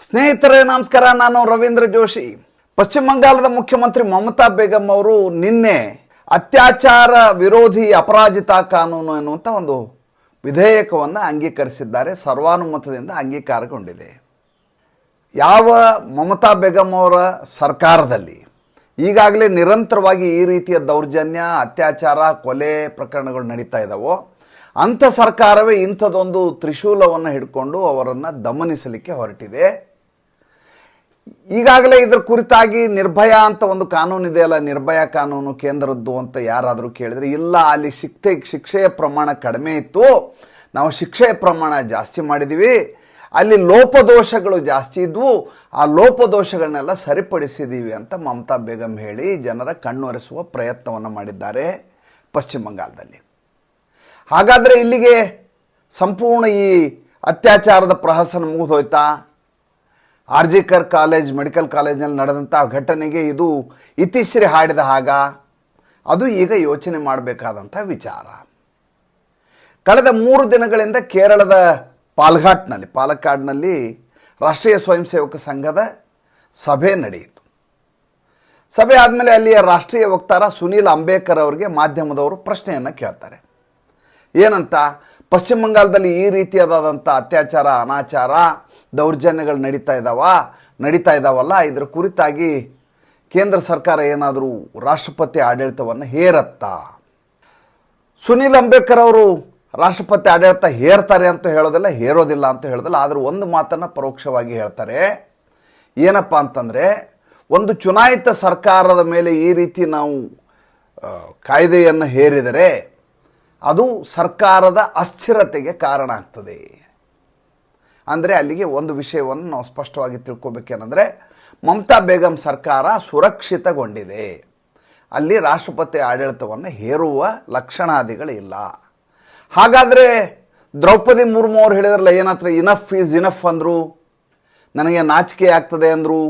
ಸ್ನೇಹಿತರೇ ನಮಸ್ಕಾರ, ನಾನು ರವೀಂದ್ರ ಜೋಶಿ. ಪಶ್ಚಿಮ ಬಂಗಾಳದ ಮುಖ್ಯಮಂತ್ರಿ ಮಮತಾ ಬೇಗಂ ಅವರು ನಿನ್ನೆ ಅತ್ಯಾಚಾರ ವಿರೋಧಿ ಅಪರಾಜಿತಾ ಕಾನೂನು ಎನ್ನುವಂಥ ಒಂದು ವಿಧೇಯಕವನ್ನು ಅಂಗೀಕರಿಸಿದ್ದಾರೆ. ಸರ್ವಾನುಮತದಿಂದ ಅಂಗೀಕಾರಗೊಂಡಿದೆ. ಯಾವ ಮಮತಾ ಬೇಗಂ ಅವರ ಸರ್ಕಾರದಲ್ಲಿ ಈಗಾಗಲೇ ನಿರಂತರವಾಗಿ ಈ ರೀತಿಯ ದೌರ್ಜನ್ಯ, ಅತ್ಯಾಚಾರ, ಕೊಲೆ ಪ್ರಕರಣಗಳು ನಡೀತಾ ಇದ್ದಾವೋ ಅಂಥ ಸರ್ಕಾರವೇ ಇಂಥದ್ದೊಂದು ತ್ರಿಶೂಲವನ್ನು ಹಿಡ್ಕೊಂಡು ಅವರನ್ನು ದಮನಿಸಲಿಕ್ಕೆ ಹೊರಟಿದೆ. ಈಗಾಗಲೇ ಇದರ ಕುರಿತಾಗಿ ನಿರ್ಭಯ ಅಂತ ಒಂದು ಕಾನೂನು ಇದೆಯಲ್ಲ, ನಿರ್ಭಯ ಕಾನೂನು ಕೇಂದ್ರದ್ದು ಅಂತ ಯಾರಾದರೂ ಕೇಳಿದರೆ, ಇಲ್ಲ ಅಲ್ಲಿ ಶಿಕ್ಷೆಯ ಪ್ರಮಾಣ ಕಡಿಮೆ ಇತ್ತು, ನಾವು ಶಿಕ್ಷೆಯ ಪ್ರಮಾಣ ಜಾಸ್ತಿ ಮಾಡಿದ್ದೀವಿ, ಅಲ್ಲಿ ಲೋಪದೋಷಗಳು ಜಾಸ್ತಿ ಇದ್ವು, ಆ ಲೋಪದೋಷಗಳನ್ನೆಲ್ಲ ಸರಿಪಡಿಸಿದ್ದೀವಿ ಅಂತ ಮಮತಾ ಬೇಗಂ ಹೇಳಿ ಜನರ ಕಣ್ಣೊರೆಸುವ ಪ್ರಯತ್ನವನ್ನು ಮಾಡಿದ್ದಾರೆ ಪಶ್ಚಿಮ ಬಂಗಾಳದಲ್ಲಿ. ಹಾಗಾದರೆ ಇಲ್ಲಿಗೆ ಸಂಪೂರ್ಣ ಈ ಅತ್ಯಾಚಾರದ ಪ್ರಹಸನ ಮುಗಿದೋಯ್ತಾ? ಆರ್ಜಿಕರ್ ಕಾಲೇಜ್, ಮೆಡಿಕಲ್ ಕಾಲೇಜ್ನಲ್ಲಿ ನಡೆದಂಥ ಘಟನೆಗೆ ಇದು ಇತಿಶ್ರೀ ಹಾಡಿದ ಹಾಗ? ಅದು ಈಗ ಯೋಚನೆ ಮಾಡಬೇಕಾದಂಥ ವಿಚಾರ. ಕಳೆದ 3 ದಿನಗಳಿಂದ ಕೇರಳದ ಪಾಲಕ್ಕಾಡ್ನಲ್ಲಿ ರಾಷ್ಟ್ರೀಯ ಸ್ವಯಂ ಸೇವಕ ಸಂಘದ ಸಭೆ ನಡೆಯಿತು. ಸಭೆ ಆದಮೇಲೆ ಅಲ್ಲಿಯ ರಾಷ್ಟ್ರೀಯ ವಕ್ತಾರ ಸುನೀಲ್ ಅಂಬೇಕರ್ ಅವರಿಗೆ ಮಾಧ್ಯಮದವರು ಪ್ರಶ್ನೆಯನ್ನು ಕೇಳ್ತಾರೆ. ಏನಂತ, ಪಶ್ಚಿಮ ಬಂಗಾಳದಲ್ಲಿ ಈ ರೀತಿಯಾದಂಥ ಅತ್ಯಾಚಾರ, ಅನಾಚಾರ, ದೌರ್ಜನ್ಯಗಳು ನಡೀತಾ ಇದ್ದಾವಲ್ಲ, ಇದರ ಕುರಿತಾಗಿ ಕೇಂದ್ರ ಸರ್ಕಾರ ಏನಾದರೂ ರಾಷ್ಟ್ರಪತಿ ಆಡಳಿತವನ್ನು ಹೇರತ್ತಾ? ಸುನೀಲ್ ಅಂಬೇಕರ್ ಅವರು ರಾಷ್ಟ್ರಪತಿ ಆಡಳಿತ ಹೇರ್ತಾರೆ ಅಂತ ಹೇಳೋದಿಲ್ಲ, ಹೇರೋದಿಲ್ಲ ಅಂತ ಹೇಳೋದಿಲ್ಲ. ಆದರೂ ಒಂದು ಮಾತನ್ನು ಪರೋಕ್ಷವಾಗಿ ಹೇಳ್ತಾರೆ. ಏನಪ್ಪ ಅಂತಂದರೆ, ಒಂದು ಚುನಾಯಿತ ಸರ್ಕಾರದ ಮೇಲೆ ಈ ರೀತಿ ನಾವು ಕಾಯ್ದೆಯನ್ನು ಹೇರಿದರೆ ಅದು ಸರ್ಕಾರದ ಅಸ್ಥಿರತೆಗೆ ಕಾರಣ ಆಗ್ತದೆ. ಅಂದರೆ ಅಲ್ಲಿಗೆ ಒಂದು ವಿಷಯವನ್ನು ನಾವು ಸ್ಪಷ್ಟವಾಗಿ ತಿಳ್ಕೊಬೇಕೇನೆಂದರೆ, ಮಮತಾ ಬೇಗಂ ಸರ್ಕಾರ ಸುರಕ್ಷಿತಗೊಂಡಿದೆ. ಅಲ್ಲಿ ರಾಷ್ಟ್ರಪತಿ ಆಡಳಿತವನ್ನು ಹೇರುವ ಲಕ್ಷಣಾದಿಗಳಿಲ್ಲ. ಹಾಗಾದರೆ ದ್ರೌಪದಿ ಮುರ್ಮು ಅವರು ಹೇಳಿದ್ರಲ್ಲ, ಏನತ್ರ ಇನಫ್ ಈಸ್ ಇನಫ್ ಅಂದರು, ನನಗೆ ನಾಚಿಕೆ ಆಗ್ತದೆ ಅಂದರು,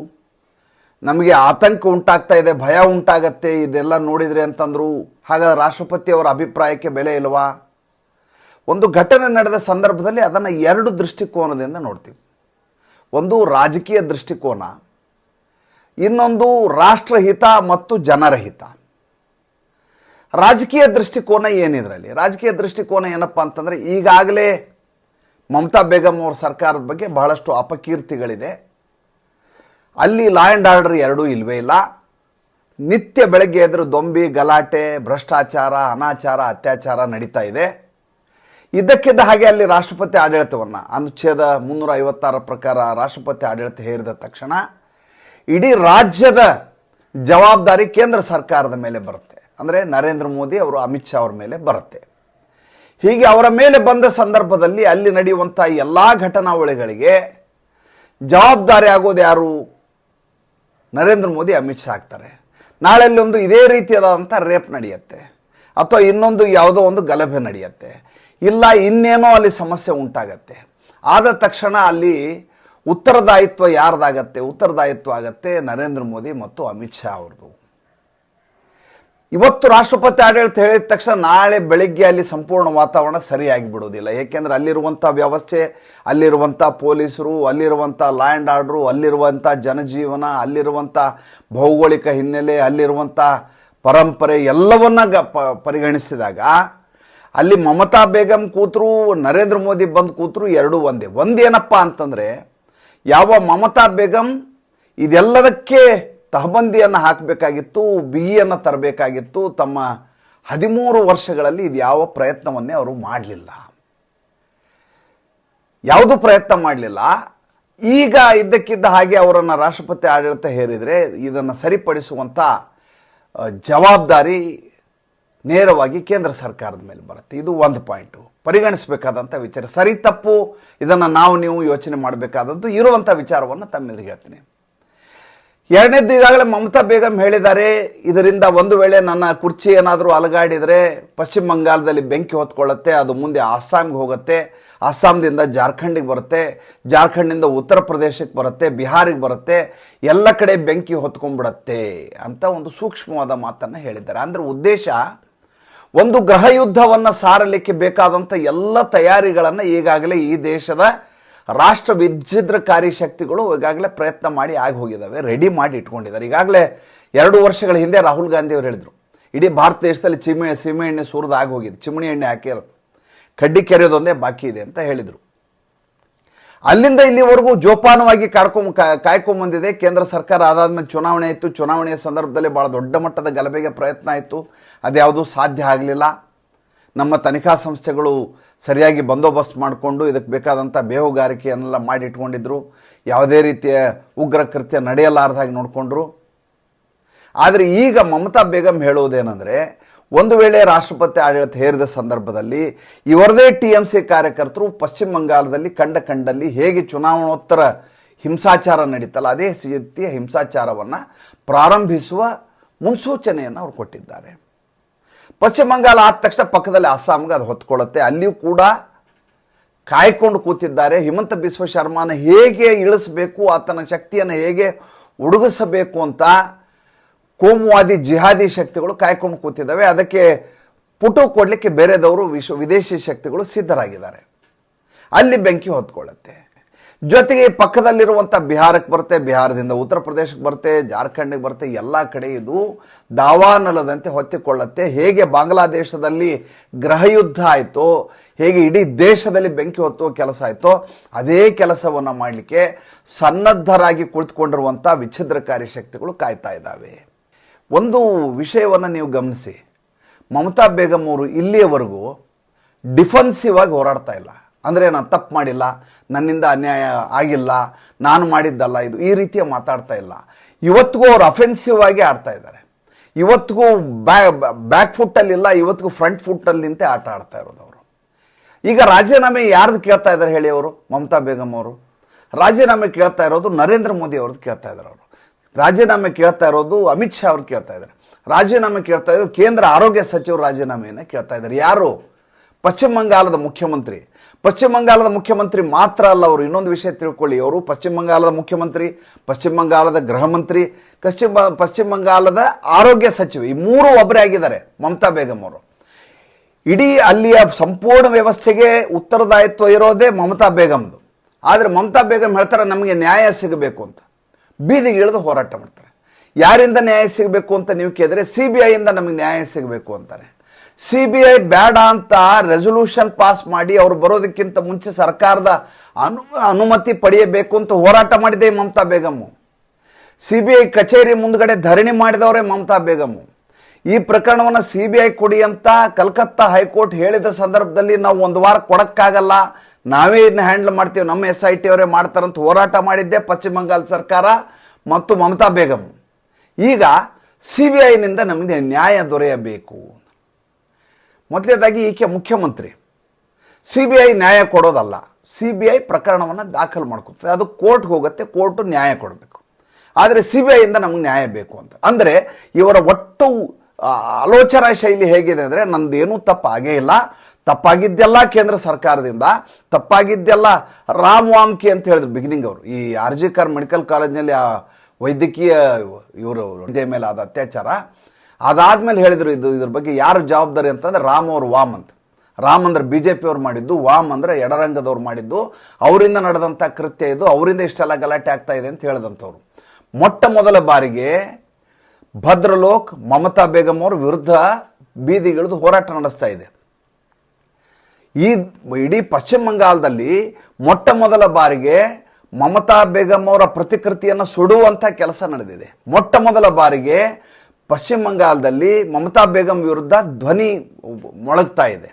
ನಮಗೆ ಆತಂಕ ಉಂಟಾಗ್ತಾ ಇದೆ, ಭಯ ಉಂಟಾಗತ್ತೆ ಇದೆಲ್ಲ ನೋಡಿದರೆ ಅಂತಂದರು. ಹಾಗಾದರೆ ರಾಷ್ಟ್ರಪತಿಯವರ ಅಭಿಪ್ರಾಯಕ್ಕೆ ಬೆಲೆ ಇಲ್ವಾ? ಒಂದು ಘಟನೆ ನಡೆದ ಸಂದರ್ಭದಲ್ಲಿ ಅದನ್ನು 2 ದೃಷ್ಟಿಕೋನದಿಂದ ನೋಡ್ತೀವಿ. ಒಂದು ರಾಜಕೀಯ ದೃಷ್ಟಿಕೋನ, ಇನ್ನೊಂದು ರಾಷ್ಟ್ರಹಿತ ಮತ್ತು ಜನರ ಹಿತ. ರಾಜಕೀಯ ದೃಷ್ಟಿಕೋನ ಏನಿದ್ರಲ್ಲಿ? ರಾಜಕೀಯ ದೃಷ್ಟಿಕೋನ ಏನಪ್ಪ ಅಂತಂದರೆ, ಈಗಾಗಲೇ ಮಮತಾ ಬೇಗಂ ಅವರ ಸರ್ಕಾರದ ಬಗ್ಗೆ ಬಹಳಷ್ಟು ಅಪಕೀರ್ತಿಗಳಿದೆ. ಅಲ್ಲಿ ಲಾ ಆ್ಯಂಡ್ ಆರ್ಡರ್ ಎರಡೂ ಇಲ್ಲವೇ ಇಲ್ಲ. ನಿತ್ಯ ಬೆಳಗ್ಗೆ ಎದುರು ದೊಂಬಿ, ಗಲಾಟೆ, ಭ್ರಷ್ಟಾಚಾರ, ಅನಾಚಾರ, ಅತ್ಯಾಚಾರ ನಡೀತಾ ಇದೆ. ಇದ್ದಕ್ಕಿದ್ದ ಹಾಗೆ ಅಲ್ಲಿ ರಾಷ್ಟ್ರಪತಿ ಆಡಳಿತವನ್ನು ಅನುಚ್ಛೇದ 356 ಪ್ರಕಾರ ರಾಷ್ಟ್ರಪತಿ ಆಡಳಿತ ಹೇರಿದ ತಕ್ಷಣ ಇಡೀ ರಾಜ್ಯದ ಜವಾಬ್ದಾರಿ ಕೇಂದ್ರ ಸರ್ಕಾರದ ಮೇಲೆ ಬರುತ್ತೆ. ಅಂದರೆ ನರೇಂದ್ರ ಮೋದಿ ಅವರು, ಅಮಿತ್ ಶಾ ಅವರ ಮೇಲೆ ಬರುತ್ತೆ. ಹೀಗೆ ಅವರ ಮೇಲೆ ಬಂದ ಸಂದರ್ಭದಲ್ಲಿ ಅಲ್ಲಿ ನಡೆಯುವಂಥ ಎಲ್ಲ ಘಟನಾವಳಿಗಳಿಗೆ ಜವಾಬ್ದಾರಿ ಆಗೋದು ಯಾರು? ನರೇಂದ್ರ ಮೋದಿ, ಅಮಿತ್ ಶಾ ಆಗ್ತಾರೆ. ನಾಳೆ ಒಂದು ಇದೇ ರೀತಿಯಾದಂಥ ರೇಪ್ ನಡೆಯುತ್ತೆ, ಅಥವಾ ಇನ್ನೊಂದು ಯಾವುದೋ ಒಂದು ಗಲಭೆ ನಡೆಯುತ್ತೆ, ಇಲ್ಲ ಇನ್ನೇನೋ ಅಲ್ಲಿ ಸಮಸ್ಯೆ ಉಂಟಾಗತ್ತೆ. ಆದ ತಕ್ಷಣ ಅಲ್ಲಿ ಉತ್ತರದಾಯಿತ್ವ ಯಾರ್ದಾಗತ್ತೆ? ಉತ್ತರದಾಯಿತ್ವ ಆಗತ್ತೆ ನರೇಂದ್ರ ಮೋದಿ ಮತ್ತು ಅಮಿತ್ ಶಾ ಅವ್ರದ್ದು. ಇವತ್ತು ರಾಷ್ಟ್ರಪತಿ ಆಡಳಿತ ಹೇಳಿದ ತಕ್ಷಣ ನಾಳೆ ಬೆಳಿಗ್ಗೆ ಅಲ್ಲಿ ಸಂಪೂರ್ಣ ವಾತಾವರಣ ಸರಿಯಾಗಿ ಬಿಡೋದಿಲ್ಲ. ಏಕೆಂದರೆ ಅಲ್ಲಿರುವಂಥ ವ್ಯವಸ್ಥೆ, ಅಲ್ಲಿರುವಂಥ ಪೊಲೀಸರು, ಅಲ್ಲಿರುವಂಥ ಲಾ ಆ್ಯಂಡ್ ಆರ್ಡ್ರು, ಅಲ್ಲಿರುವಂಥ ಜನಜೀವನ, ಅಲ್ಲಿರುವಂಥ ಭೌಗೋಳಿಕ ಹಿನ್ನೆಲೆ, ಅಲ್ಲಿರುವಂಥ ಪರಂಪರೆ ಎಲ್ಲವನ್ನ ಪರಿಗಣಿಸಿದಾಗ ಅಲ್ಲಿ ಮಮತಾ ಬೇಗಂ ಕೂತರು, ನರೇಂದ್ರ ಮೋದಿ ಬಂದು ಕೂತರು, ಎರಡೂ ಒಂದೇ. ಒಂದೇನಪ್ಪ ಅಂತಂದರೆ, ಯಾವ ಮಮತಾ ಬೇಗಂ ಇದೆಲ್ಲದಕ್ಕೆ ತಹಬಂದಿಯನ್ನು ಹಾಕಬೇಕಾಗಿತ್ತು, ಬಿಗಿಯನ್ನು ತರಬೇಕಾಗಿತ್ತು, ತಮ್ಮ 13 ವರ್ಷಗಳಲ್ಲಿ ಇದು ಯಾವ ಪ್ರಯತ್ನವನ್ನೇ ಅವರು ಮಾಡಲಿಲ್ಲ, ಯಾವುದೂ ಪ್ರಯತ್ನ ಮಾಡಲಿಲ್ಲ. ಈಗ ಇದ್ದಕ್ಕಿದ್ದ ಹಾಗೆ ಅವರನ್ನು ರಾಷ್ಟ್ರಪತಿ ಆಡಳಿತ ಹೇರಿದರೆ ಇದನ್ನು ಸರಿಪಡಿಸುವಂಥ ಜವಾಬ್ದಾರಿ ನೇರವಾಗಿ ಕೇಂದ್ರ ಸರ್ಕಾರದ ಮೇಲೆ ಬರುತ್ತೆ. ಇದು ಒಂದು ಪಾಯಿಂಟು, ಪರಿಗಣಿಸಬೇಕಾದಂಥ ವಿಚಾರ. ಸರಿ ತಪ್ಪು ಇದನ್ನು ನೀವು ಯೋಚನೆ ಮಾಡಬೇಕಾದದ್ದು ಇರುವಂಥ ವಿಚಾರವನ್ನು ತಮ್ಮೆದುರಿಗೆ ಹೇಳ್ತೀನಿ. ಎರಡನೇದ್ದು, ಈಗಾಗಲೇ ಮಮತಾ ಬೇಗಂ ಹೇಳಿದ್ದಾರೆ, ಇದರಿಂದ ಒಂದು ವೇಳೆ ನನ್ನ ಕುರ್ಚಿ ಏನಾದರೂ ಅಲಗಾಡಿದರೆ ಪಶ್ಚಿಮ ಬಂಗಾಳದಲ್ಲಿ ಬೆಂಕಿ ಹೊತ್ಕೊಳ್ಳುತ್ತೆ, ಅದು ಮುಂದೆ ಅಸ್ಸಾಂಗೆ ಹೋಗುತ್ತೆ, ಅಸ್ಸಾಂದಿಂದ ಜಾರ್ಖಂಡಿಗೆ ಬರುತ್ತೆ, ಜಾರ್ಖಂಡಿಂದ ಉತ್ತರ ಪ್ರದೇಶಕ್ಕೆ ಬರುತ್ತೆ, ಬಿಹಾರಿಗೆ ಬರುತ್ತೆ, ಎಲ್ಲ ಕಡೆ ಬೆಂಕಿ ಹೊತ್ಕೊಂಡ್ಬಿಡತ್ತೆ ಅಂತ ಒಂದು ಸೂಕ್ಷ್ಮವಾದ ಮಾತನ್ನು ಹೇಳಿದ್ದಾರೆ. ಅಂದರೆ ಉದ್ದೇಶ, ಒಂದು ಗೃಹ ಯುದ್ಧವನ್ನು ಸಾರಲಿಕ್ಕೆ ಬೇಕಾದಂಥ ಎಲ್ಲ ತಯಾರಿಗಳನ್ನು ಈಗಾಗಲೇ ಈ ದೇಶದ ರಾಷ್ಟ್ರ ವಿಚ್ಛಿದ್ರಕಾರಿ ಶಕ್ತಿಗಳು ಈಗಾಗಲೇ ಪ್ರಯತ್ನ ಮಾಡಿ ಆಗಿ ಹೋಗಿದ್ದಾವೆ, ರೆಡಿ ಮಾಡಿ ಇಟ್ಕೊಂಡಿದ್ದಾರೆ. ಈಗಾಗಲೇ 2 ವರ್ಷಗಳ ಹಿಂದೆ ರಾಹುಲ್ ಗಾಂಧಿ ಅವರು ಹೇಳಿದರು, ಇಡೀ ಭಾರತ ದೇಶದಲ್ಲಿ ಸೀಮೆ ಎಣ್ಣೆ ಸುರಿದು ಆಗಿ ಹೋಗಿದೆ, ಚಿಮಣಿ ಎಣ್ಣೆ ಹಾಕಿರೋದು, ಕಡ್ಡಿ ಕೆರೆಯೋದೊಂದೇ ಬಾಕಿ ಇದೆ ಅಂತ ಹೇಳಿದರು. ಅಲ್ಲಿಂದ ಇಲ್ಲಿವರೆಗೂ ಜೋಪಾನವಾಗಿ ಕಾಯ್ಕೊಂಬಂದಿದೆ ಕೇಂದ್ರ ಸರ್ಕಾರ. ಅದಾದ್ಮೇಲೆ ಚುನಾವಣೆ ಆಯಿತು, ಚುನಾವಣೆಯ ಸಂದರ್ಭದಲ್ಲಿ ಭಾಳ ದೊಡ್ಡ ಮಟ್ಟದ ಗಲಭೆಗೆ ಪ್ರಯತ್ನ ಆಯಿತು, ಅದ್ಯಾವುದೂ ಸಾಧ್ಯ ಆಗಲಿಲ್ಲ. ನಮ್ಮ ತನಿಖಾ ಸಂಸ್ಥೆಗಳು ಸರಿಯಾಗಿ ಬಂದೋಬಸ್ತ್ ಮಾಡಿಕೊಂಡು ಇದಕ್ಕೆ ಬೇಕಾದಂಥ ಬೇಹುಗಾರಿಕೆಯನ್ನೆಲ್ಲ ಮಾಡಿಟ್ಕೊಂಡಿದ್ರು, ಯಾವುದೇ ರೀತಿಯ ಉಗ್ರ ಕೃತ್ಯ ನಡೆಯಲಾರ್ದಾಗಿ ನೋಡಿಕೊಂಡ್ರು. ಆದರೆ ಈಗ ಮಮತಾ ಬೇಗಂ ಹೇಳುವುದೇನೆಂದರೆ, ಒಂದು ವೇಳೆ ರಾಷ್ಟ್ರಪತಿ ಆಡಳಿತ ಹೇರಿದ ಸಂದರ್ಭದಲ್ಲಿ ಇವರದೇ TMC ಕಾರ್ಯಕರ್ತರು ಪಶ್ಚಿಮ ಬಂಗಾಳದಲ್ಲಿ ಕಂಡಲ್ಲಿ ಹೇಗೆ ಚುನಾವಣೋತ್ತರ ಹಿಂಸಾಚಾರ ನಡೀತಲ್ಲ ಅದೇ ರೀತಿಯ ಹಿಂಸಾಚಾರವನ್ನು ಪ್ರಾರಂಭಿಸುವ ಮುನ್ಸೂಚನೆಯನ್ನು ಅವರು ಕೊಟ್ಟಿದ್ದಾರೆ. ಪಶ್ಚಿಮ ಬಂಗಾಳ ಆದ ತಕ್ಷಣ ಪಕ್ಕದಲ್ಲಿ ಅಸ್ಸಾಂಗೆ ಅದು ಹೊತ್ಕೊಳ್ಳುತ್ತೆ, ಅಲ್ಲಿಯೂ ಕೂಡ ಕಾಯ್ಕೊಂಡು ಕೂತಿದ್ದಾರೆ. ಹಿಮಂತ ಬಿಸ್ವ ಶರ್ಮಾನ ಹೇಗೆ ಇಳಿಸಬೇಕು, ಆತನ ಶಕ್ತಿಯನ್ನು ಹೇಗೆ ಉಡುಗಿಸಬೇಕು ಅಂತ ಕೋಮುವಾದಿ ಜಿಹಾದಿ ಶಕ್ತಿಗಳು ಕಾಯ್ಕೊಂಡು ಕೂತಿದ್ದಾವೆ. ಅದಕ್ಕೆ ಪುಟು ಕೊಡಲಿಕ್ಕೆ ಬೇರೆದವರು ವಿದೇಶಿ ಶಕ್ತಿಗಳು ಸಿದ್ಧರಾಗಿದ್ದಾರೆ. ಅಲ್ಲಿ ಬೆಂಕಿ ಹೊತ್ಕೊಳ್ಳುತ್ತೆ. ಜೊತೆಗೆ ಪಕ್ಕದಲ್ಲಿರುವಂಥ ಬಿಹಾರಕ್ಕೆ ಬರುತ್ತೆ, ಬಿಹಾರದಿಂದ ಉತ್ತರ ಪ್ರದೇಶಕ್ಕೆ ಬರುತ್ತೆ, ಜಾರ್ಖಂಡ್ಗೆ ಬರುತ್ತೆ, ಎಲ್ಲ ಕಡೆ ಇದು ದಾವಾನಲದಂತೆ ಹೊತ್ತಿಕೊಳ್ಳುತ್ತೆ. ಹೇಗೆ ಬಾಂಗ್ಲಾದೇಶದಲ್ಲಿ ಗೃಹಯುದ್ಧ ಆಯಿತೋ, ಹೇಗೆ ಇಡೀ ದೇಶದಲ್ಲಿ ಬೆಂಕಿ ಹೊತ್ತುವ ಕೆಲಸ ಆಯಿತೋ, ಅದೇ ಕೆಲಸವನ್ನು ಮಾಡಲಿಕ್ಕೆ ಸನ್ನದ್ಧರಾಗಿ ಕುಳಿತುಕೊಂಡಿರುವಂಥ ವಿಚ್ಛಿದ್ರಕಾರಿ ಶಕ್ತಿಗಳು ಕಾಯ್ತಾ ಇದ್ದಾವೆ. ಒಂದು ವಿಷಯವನ್ನು ನೀವು ಗಮನಿಸಿ, ಮಮತಾ ಬೇಗಂ ಅವರು ಇಲ್ಲಿಯವರೆಗೂ ಡಿಫೆನ್ಸಿವ್ ಆಗಿ ಹೋರಾಡ್ತಾ ಇಲ್ಲ. ಅಂದರೆ ನಾನು ತಪ್ಪು ಮಾಡಿಲ್ಲ, ನನ್ನಿಂದ ಅನ್ಯಾಯ ಆಗಿಲ್ಲ, ನಾನು ಮಾಡಿದ್ದಲ್ಲ ಇದು, ಈ ರೀತಿಯ ಮಾತಾಡ್ತಾ ಇಲ್ಲ. ಇವತ್ತಿಗೂ ಅವರು ಅಫೆನ್ಸಿವ್ ಆಗಿ ಆಡ್ತಾ ಇದ್ದಾರೆ. ಇವತ್ತಿಗೂ ಬ್ಯಾಕ್ ಫುಟ್ಟಲ್ಲಿಲ್ಲ, ಇವತ್ತಿಗೂ ಫ್ರಂಟ್ ಫುಟ್ಟಲ್ಲಿ ನಿಂತೆ ಆಟ ಆಡ್ತಾ ಇರೋದು ಅವರು. ಈಗ ರಾಜೀನಾಮೆ ಯಾರ್ದು ಕೇಳ್ತಾ ಇದ್ದಾರೆ ಹೇಳಿ ಅವರು? ಮಮತಾ ಬೇಗಂ ಅವರು ರಾಜೀನಾಮೆ ಕೇಳ್ತಾ ಇರೋದು ನರೇಂದ್ರ ಮೋದಿ ಅವ್ರದ್ದು ಕೇಳ್ತಾ ಇದ್ದಾರೆ. ಅವರು ರಾಜೀನಾಮೆ ಕೇಳ್ತಾ ಇರೋದು ಅಮಿತ್ ಶಾ ಅವ್ರು ಕೇಳ್ತಾ ಇದ್ದಾರೆ. ರಾಜೀನಾಮೆ ಕೇಳ್ತಾ ಇರೋದು ಕೇಂದ್ರ ಆರೋಗ್ಯ ಸಚಿವರು ರಾಜೀನಾಮೆಯನ್ನು ಕೇಳ್ತಾ ಇದ್ದಾರೆ. ಯಾರು? ಪಶ್ಚಿಮ ಬಂಗಾಳದ ಮುಖ್ಯಮಂತ್ರಿ. ಪಶ್ಚಿಮ ಬಂಗಾಳದ ಮುಖ್ಯಮಂತ್ರಿ ಮಾತ್ರ ಅಲ್ಲ, ಅವರು ಇನ್ನೊಂದು ವಿಷಯ ತಿಳ್ಕೊಳ್ಳಿ, ಅವರು ಪಶ್ಚಿಮ ಬಂಗಾಳದ ಮುಖ್ಯಮಂತ್ರಿ, ಪಶ್ಚಿಮ ಬಂಗಾಳದ ಗೃಹ ಮಂತ್ರಿ, ಪಶ್ಚಿಮ ಬಂಗಾಳದ ಆರೋಗ್ಯ ಸಚಿವ, ಈ ಮೂರು ಒಬ್ಬರೇ ಆಗಿದ್ದಾರೆ ಮಮತಾ ಬೇಗಂ ಅವರು. ಇಡೀ ಅಲ್ಲಿಯ ಸಂಪೂರ್ಣ ವ್ಯವಸ್ಥೆಗೆ ಉತ್ತರದಾಯಿತ್ವ ಇರೋದೇ ಮಮತಾ ಬೇಗಂದು. ಆದರೆ ಮಮತಾ ಬೇಗಂ ಹೇಳ್ತಾರೆ ನಮಗೆ ನ್ಯಾಯ ಸಿಗಬೇಕು ಅಂತ, ಬೀದಿಗೆ ಇಳಿದು ಹೋರಾಟ ಮಾಡ್ತಾರೆ. ಯಾರಿಂದ ನ್ಯಾಯ ಸಿಗಬೇಕು ಅಂತ ನೀವು ಕೇಳಿದ್ರೆ CBI ಇಂದ ನಮಗೆ ನ್ಯಾಯ ಸಿಗಬೇಕು ಅಂತಾರೆ. CBI ಬೇಡ ಅಂತ ರೆಸೊಲ್ಯೂಷನ್ ಪಾಸ್ ಮಾಡಿ ಅವರು ಬರೋದಕ್ಕಿಂತ ಮುಂಚೆ ಸರ್ಕಾರದ ಅನುಮತಿ ಪಡೆಯಬೇಕು ಅಂತ ಹೋರಾಟ ಮಾಡಿದೆ ಮಮತಾ ಬೇಗಂ. CBI ಕಚೇರಿ ಮುಂದ್ಗಡೆ ಧರಣಿ ಮಾಡಿದವರೇ ಮಮತಾ ಬೇಗಂ. ಈ ಪ್ರಕರಣವನ್ನು CBI ಕೊಡಿ ಅಂತ ಕಲ್ಕತ್ತಾ ಹೈಕೋರ್ಟ್ ಹೇಳಿದ ಸಂದರ್ಭದಲ್ಲಿ ನಾವು ಒಂದು ವಾರ ಕೊಡಕ್ಕಾಗಲ್ಲ, ನಾವೇ ಇದನ್ನ ಹ್ಯಾಂಡಲ್ ಮಾಡ್ತೀವಿ, ನಮ್ಮ SIT ಅವರೇ ಮಾಡ್ತಾರಂತ ಹೋರಾಟ ಮಾಡಿದ್ದೆ ಪಶ್ಚಿಮ ಬಂಗಾಳ ಸರ್ಕಾರ ಮತ್ತು ಮಮತಾ ಬೇಗಂ. ಈಗ CBI ನಿಂದ ನಮಗೆ ನ್ಯಾಯ ದೊರೆಯಬೇಕು. ಮೊದಲನೇದಾಗಿ ಈಕೆ ಮುಖ್ಯಮಂತ್ರಿ, CBI ನ್ಯಾಯ ಕೊಡೋದಲ್ಲ, CBI ಪ್ರಕರಣವನ್ನು ದಾಖಲು ಮಾಡ್ಕೊತಾರೆ, ಅದು ಕೋರ್ಟ್ಗೆ ಹೋಗುತ್ತೆ, ಕೋರ್ಟು ನ್ಯಾಯ ಕೊಡಬೇಕು. ಆದರೆ CBI ಇಂದ ನಮಗೆ ನ್ಯಾಯ ಬೇಕು ಅಂತ ಅಂದರೆ ಇವರ ಒಟ್ಟು ಆಲೋಚನಾ ಶೈಲಿ ಹೇಗಿದೆ ಅಂದರೆ ನಂದೇನೂ ತಪ್ಪಾಗೇ ಇಲ್ಲ, ತಪ್ಪಾಗಿದ್ದೆಲ್ಲ ಕೇಂದ್ರ ಸರ್ಕಾರದಿಂದ, ತಪ್ಪಾಗಿದ್ದೆಲ್ಲ ರಾಮ್ ವಾಮ್ಕಿ ಅಂತ ಹೇಳಿದ್ರು ಬಿಗಿನಿಂಗ್ ಅವರು. ಈ RG ಕರ್ ಮೆಡಿಕಲ್ ಕಾಲೇಜ್ನಲ್ಲಿ ಆ ವೈದ್ಯಕೀಯ ಇವರು ಮೇಲೆ ಆದ ಅತ್ಯಾಚಾರ ಅದಾದ್ಮೇಲೆ ಹೇಳಿದ್ರು ಇದ್ರ ಬಗ್ಗೆ ಯಾರು ಜವಾಬ್ದಾರಿ ಅಂತಂದ್ರೆ ರಾಮ್ ಅವರು ವಾಮ್ ಅಂತ. ರಾಮ್ ಅಂದ್ರೆ BJP ಅವ್ರು ಮಾಡಿದ್ದು, ವಾಮ್ ಅಂದ್ರೆ ಎಡರಂಗದವ್ರು ಮಾಡಿದ್ದು, ಅವರಿಂದ ನಡೆದಂಥ ಕೃತ್ಯ ಇದು, ಅವರಿಂದ ಇಷ್ಟೆಲ್ಲ ಗಲಾಟೆ ಆಗ್ತಾ ಇದೆ ಅಂತ ಹೇಳಿದಂಥವ್ರು. ಮೊಟ್ಟ ಮೊದಲ ಬಾರಿಗೆ ಭದ್ರಲೋಕ್ ಮಮತಾ ಬೇಗಂ ಅವ್ರ ವಿರುದ್ಧ ಬೀದಿಗಿಳಿದು ಹೋರಾಟ ನಡೆಸ್ತಾ ಇದೆ. ಈ ಇಡೀ ಪಶ್ಚಿಮ ಬಂಗಾಳದಲ್ಲಿ ಮೊಟ್ಟ ಮೊದಲ ಬಾರಿಗೆ ಮಮತಾ ಬೇಗಂ ಅವರ ಪ್ರತಿಕೃತಿಯನ್ನು ಸುಡುವಂಥ ಕೆಲಸ ನಡೆದಿದೆ. ಮೊಟ್ಟ ಮೊದಲ ಬಾರಿಗೆ ಪಶ್ಚಿಮ ಬಂಗಾಳದಲ್ಲಿ ಮಮತಾ ಬೇಗಂ ವಿರುದ್ಧ ಧ್ವನಿ ಮೊಳಗ್ತಾ ಇದೆ.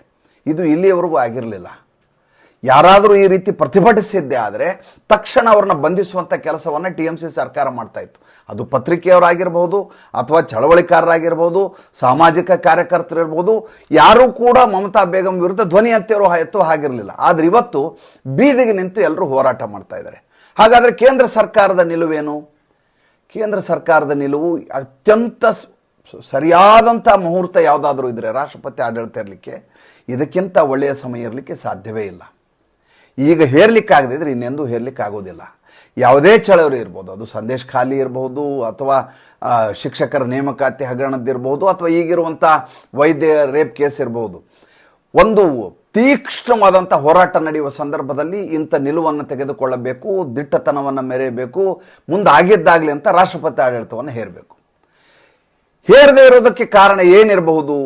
ಇದು ಇಲ್ಲಿಯವರೆಗೂ ಆಗಿರಲಿಲ್ಲ. ಯಾರಾದರೂ ಈ ರೀತಿ ಪ್ರತಿಭಟಿಸಿದ್ದೆ ಆದರೆ ತಕ್ಷಣ ಅವ್ರನ್ನ ಬಂಧಿಸುವಂಥ ಕೆಲಸವನ್ನು TMC ಸರ್ಕಾರ ಮಾಡ್ತಾ ಇತ್ತು. ಅದು ಪತ್ರಿಕೆಯವರಾಗಿರ್ಬೋದು ಅಥವಾ ಚಳವಳಿಕಾರರಾಗಿರ್ಬೋದು, ಸಾಮಾಜಿಕ ಕಾರ್ಯಕರ್ತರಿರ್ಬೋದು, ಯಾರೂ ಕೂಡ ಮಮತಾ ಬೇಗಂ ವಿರುದ್ಧ ಧ್ವನಿ ಎತ್ತೋ ಆಗಿರಲಿಲ್ಲ. ಆದರೆ ಇವತ್ತು ಬೀದಿಗೆ ನಿಂತು ಎಲ್ಲರೂ ಹೋರಾಟ ಮಾಡ್ತಾ ಇದ್ದಾರೆ. ಹಾಗಾದರೆ ಕೇಂದ್ರ ಸರ್ಕಾರದ ನಿಲುವೇನು? ಕೇಂದ್ರ ಸರ್ಕಾರದ ನಿಲುವು ಅತ್ಯಂತ ಸರಿಯಾದಂಥ ಮುಹೂರ್ತ ಯಾವುದಾದ್ರೂ ಇದ್ದರೆ ರಾಷ್ಟ್ರಪತಿ ಆಡಳಿತ ಇರಲಿಕ್ಕೆ ಇದಕ್ಕಿಂತ ಒಳ್ಳೆಯ ಸಮಯ ಇರಲಿಕ್ಕೆ ಸಾಧ್ಯವೇ ಇಲ್ಲ. ಈಗ ಹೇರ್ಲಿಕ್ಕಾಗದಿದ್ರೆ ಇನ್ನೆಂದೂ ಹೇರ್ಲಿಕ್ಕಾಗೋದಿಲ್ಲ. ಯಾವುದೇ ಚಳವಳಿ ಇರ್ಬೋದು, ಅದು ಸಂದೇಶ್ ಖಾಲಿ ಇರಬಹುದು, ಅಥವಾ ಶಿಕ್ಷಕರ ನೇಮಕಾತಿ ಹಗರಣದ್ದಿರ್ಬೋದು, ಅಥವಾ ಈಗಿರುವಂಥ ವೈದ್ಯ ರೇಪ್ ಕೇಸ್ ಇರ್ಬೋದು. ಒಂದು ತೀಕ್ಷ್ಣವಾದಂಥ ಹೋರಾಟ ನಡೆಯುವ ಸಂದರ್ಭದಲ್ಲಿ ಇಂಥ ನಿಲುವನ್ನು ತೆಗೆದುಕೊಳ್ಳಬೇಕು, ದಿಟ್ಟತನವನ್ನು ಮೆರೆಯಬೇಕು, ಮುಂದಾಗಿದ್ದಾಗಲಿ ಅಂತ ರಾಷ್ಟ್ರಪತಿ ಆಡಳಿತವನ್ನು ಹೇರಬೇಕು. ಹೇರದೇ ಇರೋದಕ್ಕೆ ಕಾರಣ ಏನಿರಬಹುದು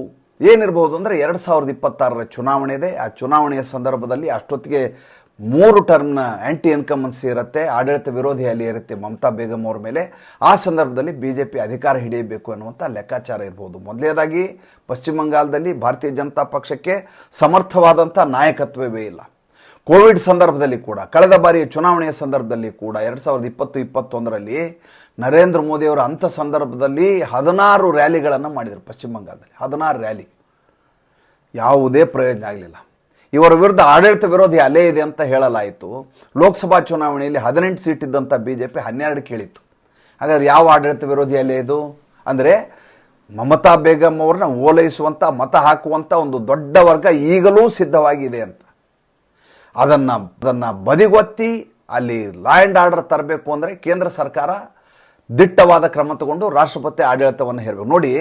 ಅಂದರೆ 2026 ಚುನಾವಣೆ ಇದೆ. ಆ ಚುನಾವಣೆಯ ಸಂದರ್ಭದಲ್ಲಿ ಅಷ್ಟೊತ್ತಿಗೆ 3 ಟರ್ಮ್ನ ಆ್ಯಂಟಿ ಇನ್ಕಮನ್ಸಿ ಇರುತ್ತೆ, ಆಡಳಿತ ವಿರೋಧಿ ಅಲೆ ಇರುತ್ತೆ ಮಮತಾ ಬೇಗಂ ಅವ್ರ ಮೇಲೆ. ಆ ಸಂದರ್ಭದಲ್ಲಿ BJP ಅಧಿಕಾರ ಹಿಡಿಯಬೇಕು ಅನ್ನುವಂಥ ಲೆಕ್ಕಾಚಾರ ಇರ್ಬೋದು. ಮೊದಲನೇದಾಗಿ ಪಶ್ಚಿಮ ಬಂಗಾಳದಲ್ಲಿ ಭಾರತೀಯ ಜನತಾ ಪಕ್ಷಕ್ಕೆ ಸಮರ್ಥವಾದಂಥ ನಾಯಕತ್ವವೇ ಇಲ್ಲ. ಕೋವಿಡ್ ಸಂದರ್ಭದಲ್ಲಿ ಕೂಡ, ಕಳೆದ ಬಾರಿಯ ಚುನಾವಣೆಯ ಸಂದರ್ಭದಲ್ಲಿ ಕೂಡ 2020-21ರಲ್ಲಿ ನರೇಂದ್ರ ಮೋದಿಯವರ ಅಂಥ ಸಂದರ್ಭದಲ್ಲಿ 16 ರ್ಯಾಲಿಗಳನ್ನು ಮಾಡಿದರು ಪಶ್ಚಿಮ ಬಂಗಾಳದಲ್ಲಿ. 16 ರ್ಯಾಲಿ, ಯಾವುದೇ ಪ್ರಯೋಜನ ಆಗಲಿಲ್ಲ. ಇವರ ವಿರುದ್ಧ ಆಡಳಿತ ವಿರೋಧಿ ಅಲೆ ಇದೆ ಅಂತ ಹೇಳಲಾಯಿತು. ಲೋಕಸಭಾ ಚುನಾವಣೆಯಲ್ಲಿ 18 ಸೀಟ್ ಇದ್ದಂಥ BJP 12 ಕೇಳಿತ್ತು. ಹಾಗಾದರೆ ಯಾವ ಆಡಳಿತ ವಿರೋಧಿ ಅಲೆ ಇದು? ಅಂದರೆ ಮಮತಾ ಬೇಗಂ ಅವ್ರನ್ನ ಓಲೈಸುವಂಥ, ಮತ ಹಾಕುವಂಥ ಒಂದು ದೊಡ್ಡ ವರ್ಗ ಈಗಲೂ ಸಿದ್ಧವಾಗಿದೆ ಅಂತ. ಅದನ್ನು ಬದಿಗೊತ್ತಿ ಅಲ್ಲಿ ಲಾ ಆ್ಯಂಡ್ ಆರ್ಡರ್ ತರಬೇಕು ಅಂದರೆ ಕೇಂದ್ರ ಸರ್ಕಾರ ದಿಟ್ಟವಾದ ಕ್ರಮ ತಗೊಂಡು ರಾಷ್ಟ್ರಪತಿ ಆಡಳಿತವನ್ನು ಹೇರಬೇಕು. ನೋಡಿ,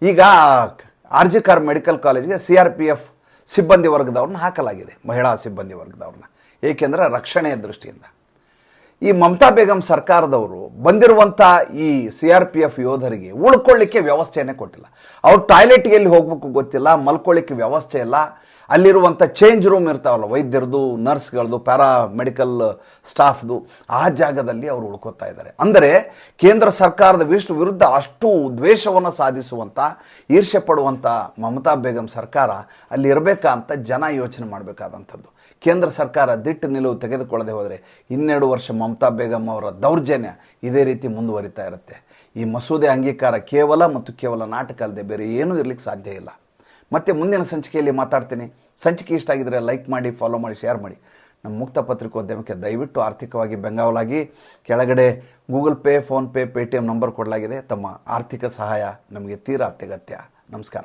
ಈಗ RG ಕಾರ್ ಮೆಡಿಕಲ್ ಕಾಲೇಜ್ಗೆ CRPF ಸಿಬ್ಬಂದಿ ವರ್ಗದವ್ರನ್ನ ಹಾಕಲಾಗಿದೆ, ಮಹಿಳಾ ಸಿಬ್ಬಂದಿ ವರ್ಗದವ್ರನ್ನ, ಏಕೆಂದರೆ ರಕ್ಷಣೆಯ ದೃಷ್ಟಿಯಿಂದ. ಈ ಮಮತಾ ಬೇಗಂ ಸರ್ಕಾರದವರು ಬಂದಿರುವಂಥ ಈ CRPF ಯೋಧರಿಗೆ ಉಳ್ಕೊಳ್ಳಿಕ್ಕೆ ವ್ಯವಸ್ಥೆಯನ್ನೇ ಕೊಟ್ಟಿಲ್ಲ. ಅವ್ರು ಟಾಯ್ಲೆಟ್ಗೆ ಎಲ್ಲಿ ಹೋಗ್ಬೇಕು ಗೊತ್ತಿಲ್ಲ, ಮಲ್ಕೊಳ್ಳಿಕ್ಕೆ ವ್ಯವಸ್ಥೆ ಇಲ್ಲ. ಅಲ್ಲಿರುವಂಥ ಚೇಂಜ್ ರೂಮ್ ಇರ್ತಾವಲ್ಲ, ವೈದ್ಯರದು, ನರ್ಸ್ಗಳದು, ಪ್ಯಾರಾಮೆಡಿಕಲ್ ಸ್ಟಾಫ್ದು, ಆ ಜಾಗದಲ್ಲಿ ಅವರು ಉಳ್ಕೋತಾ ಇದ್ದಾರೆ. ಅಂದರೆ ಕೇಂದ್ರ ಸರ್ಕಾರದ ವಿರುದ್ಧ ಅಷ್ಟು ದ್ವೇಷವನ್ನು ಸಾಧಿಸುವಂಥ, ಈರ್ಷ್ಯೆ ಪಡುವಂಥ ಮಮತಾ ಬೇಗಂ ಸರ್ಕಾರ ಅಲ್ಲಿ ಇರಬೇಕಾ ಅಂತ ಜನ ಯೋಚನೆ ಮಾಡಬೇಕಾದಂಥದ್ದು. ಕೇಂದ್ರ ಸರ್ಕಾರ ದಿಟ್ಟು ನಿಲುವು ತೆಗೆದುಕೊಳ್ಳದೆ ಹೋದರೆ 12 ವರ್ಷ ಮಮತಾ ಬೇಗಂ ಅವರ ದೌರ್ಜನ್ಯ ಇದೇ ರೀತಿ ಮುಂದುವರಿತಾ ಇರುತ್ತೆ. ಈ ಮಸೂದೆ ಅಂಗೀಕಾರ ಕೇವಲ ನಾಟಕ ಅಲ್ಲದೆ ಬೇರೆ ಏನೂ ಇರಲಿಕ್ಕೆ ಸಾಧ್ಯ ಇಲ್ಲ. ಮತ್ತೆ ಮುಂದಿನ ಸಂಚಿಕೆಯಲ್ಲಿ ಮಾತಾಡ್ತೀನಿ. ಸಂಚಿಕೆ ಇಷ್ಟ ಆಗಿದರೆ ಲೈಕ್ ಮಾಡಿ, ಫಾಲೋ ಮಾಡಿ, ಶೇರ್ ಮಾಡಿ. ನಮ್ಮ ಮುಕ್ತ ಪತ್ರಿಕೋದ್ಯಮಕ್ಕೆ ದಯವಿಟ್ಟು ಆರ್ಥಿಕವಾಗಿ ಬೆಂಗಾವಲಾಗಿ. ಕೆಳಗಡೆ Google pay, PhonePe, Paytm number ಕೊಡಲಾಗಿದೆ. ತಮ್ಮ ಆರ್ಥಿಕ ಸಹಾಯ ನಮಗೆ ತೀರಾ ಅತ್ಯಗತ್ಯ. ನಮಸ್ಕಾರ.